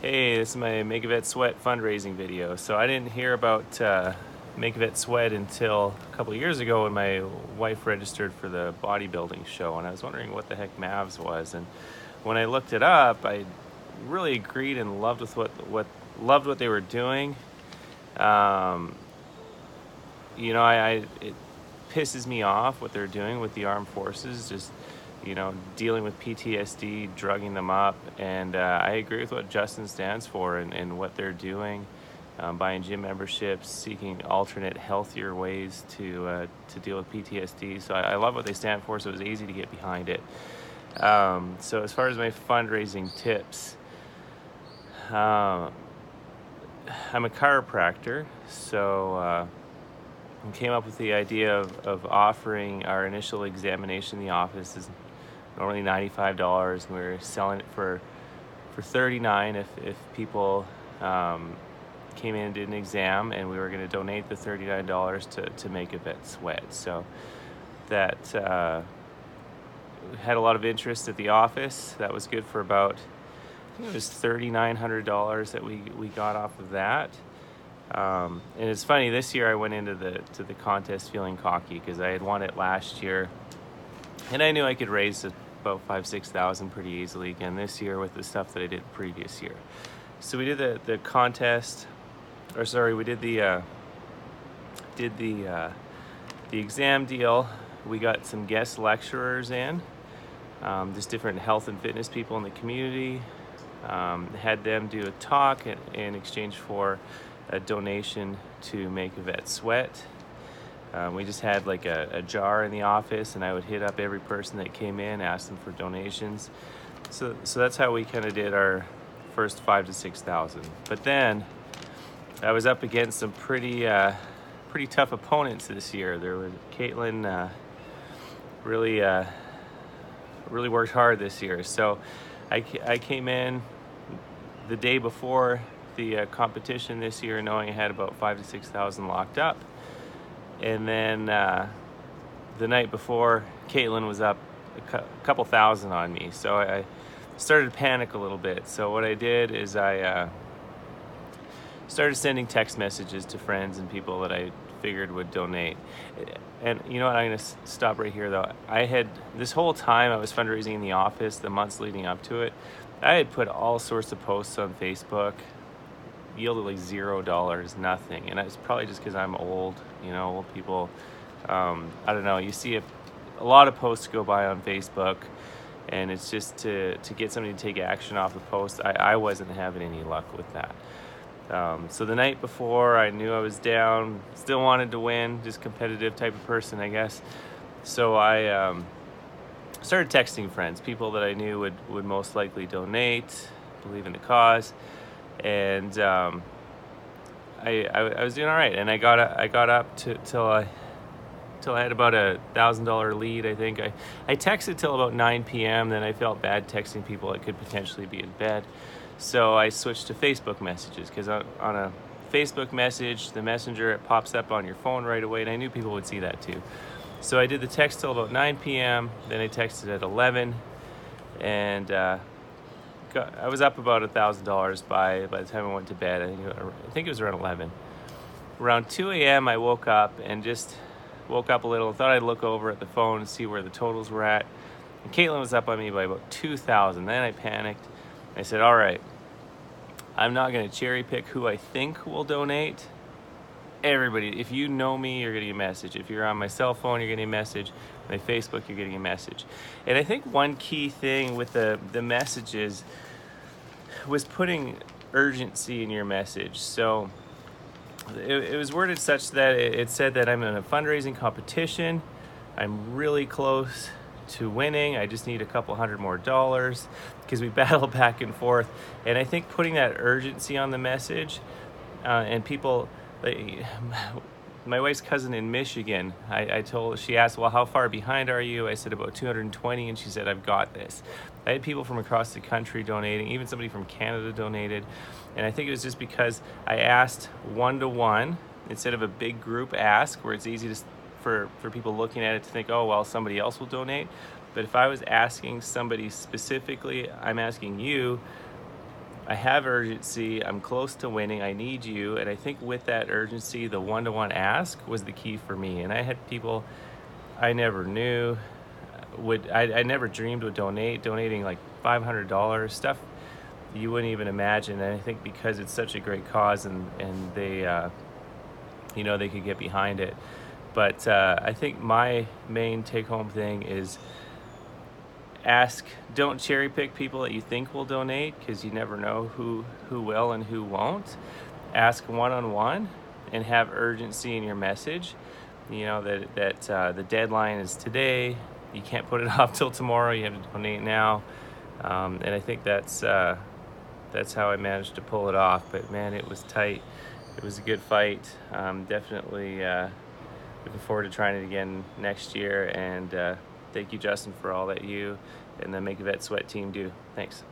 Hey, this is my Make a Vet Sweat fundraising video. So I didn't hear about Make a Vet Sweat until a couple of years ago when my wife registered for the bodybuilding show, and I was wondering what the heck MAVS was. And when I looked it up, I really agreed and loved with what they were doing. Um, it pisses me off what they're doing with the armed forces, just dealing with PTSD, drugging them up, and I agree with what Justin stands for and what they're doing, buying gym memberships, seeking alternate, healthier ways to deal with PTSD. So I love what they stand for, so it was easy to get behind it. So as far as my fundraising tips, I'm a chiropractor, so we came up with the idea of offering our initial examination in the office is normally $95, and we were selling it for $39 if people came in and did an exam, and we were going to donate the $39 to Make a Vet Sweat. So that had a lot of interest at the office. That was good for about, I think it was $3,900 that we got off of that. And it's funny, this year I went into the contest feeling cocky because I had won it last year, and I knew I could raise about $5,000-6,000 pretty easily again this year with the stuff that I did the previous year. So we did the contest, or sorry, we did the exam deal. We got some guest lecturers in, just different health and fitness people in the community. Had them do a talk in exchange for a donation to Make a Vet Sweat. We just had like a jar in the office, and I would hit up every person that came in, ask them for donations. So that's how we kind of did our first $5,000-6,000. But then I was up against some pretty tough opponents this year. There was Caitlin, really worked hard this year. So I came in the day before the competition this year, knowing I had about $5,000-6,000 locked up. And then the night before, Caitlin was up a couple thousand on me. So I started to panic a little bit. So what I did is I started sending text messages to friends and people that I figured would donate. And you know what, I'm going to stop right here though. I had, this whole time I was fundraising in the office, the months leading up to it, I had put all sorts of posts on Facebook, yielded like $0, nothing. And it's probably just because I'm old, old people, I don't know, you see a lot of posts go by on Facebook, and it's just to get somebody to take action off the post. I wasn't having any luck with that. So the night before, I knew I was down, still wanted to win, just competitive type of person, I guess. So I started texting friends, people that I knew would most likely donate, believe in the cause. And I was doing all right, and I got up till I had about $1,000 lead. I think I texted till about 9 p.m. Then I felt bad texting people that could potentially be in bed, so I switched to Facebook messages, because on a Facebook message, the messenger, it pops up on your phone right away, and I knew people would see that too. So I did the text till about 9 p.m. Then I texted at 11, and I was up about $1,000 by the time I went to bed. I think it was around 11. Around 2 a.m. I woke up a little. Thought I'd look over at the phone and see where the totals were at. And Caitlin was up on me by about 2,000. Then I panicked. I said, all right, I'm not going to cherry pick who I think will donate. Everybody, if you know me, you're getting a message. If you're on my cell phone, you're getting a message. My Facebook, you're getting a message. And I think one key thing with the messages was putting urgency in your message. So it was worded such that it said that I'm in a fundraising competition. I'm really close to winning. I just need a couple $100 more, because we battle back and forth. And I think putting that urgency on the message, and people, my wife's cousin in Michigan, she asked, well, how far behind are you? I said about 220, and she said, I've got this. I had people from across the country donating, even somebody from Canada donated. And I think it was just because I asked 1-to-1 instead of a big group ask, where it's easy for people looking at it to think, oh, well, somebody else will donate. But if I was asking somebody specifically, I'm asking you, I have urgency, I'm close to winning, I need you. And I think with that urgency, the one-to-one ask was the key for me. And I had people I never knew I never dreamed would donating like $500, stuff you wouldn't even imagine. And I think because it's such a great cause, and they they could get behind it. But I think my main take-home thing is don't cherry pick people that you think will donate, because you never know who will and who won't. Ask one-on-one and have urgency in your message. That the deadline is today. You can't put it off till tomorrow. You have to donate now. And I think that's how I managed to pull it off. But man, it was tight. It was a good fight. Definitely looking forward to trying it again next year. And thank you, Justin, for all that you and the Make a Vet Sweat team do. Thanks.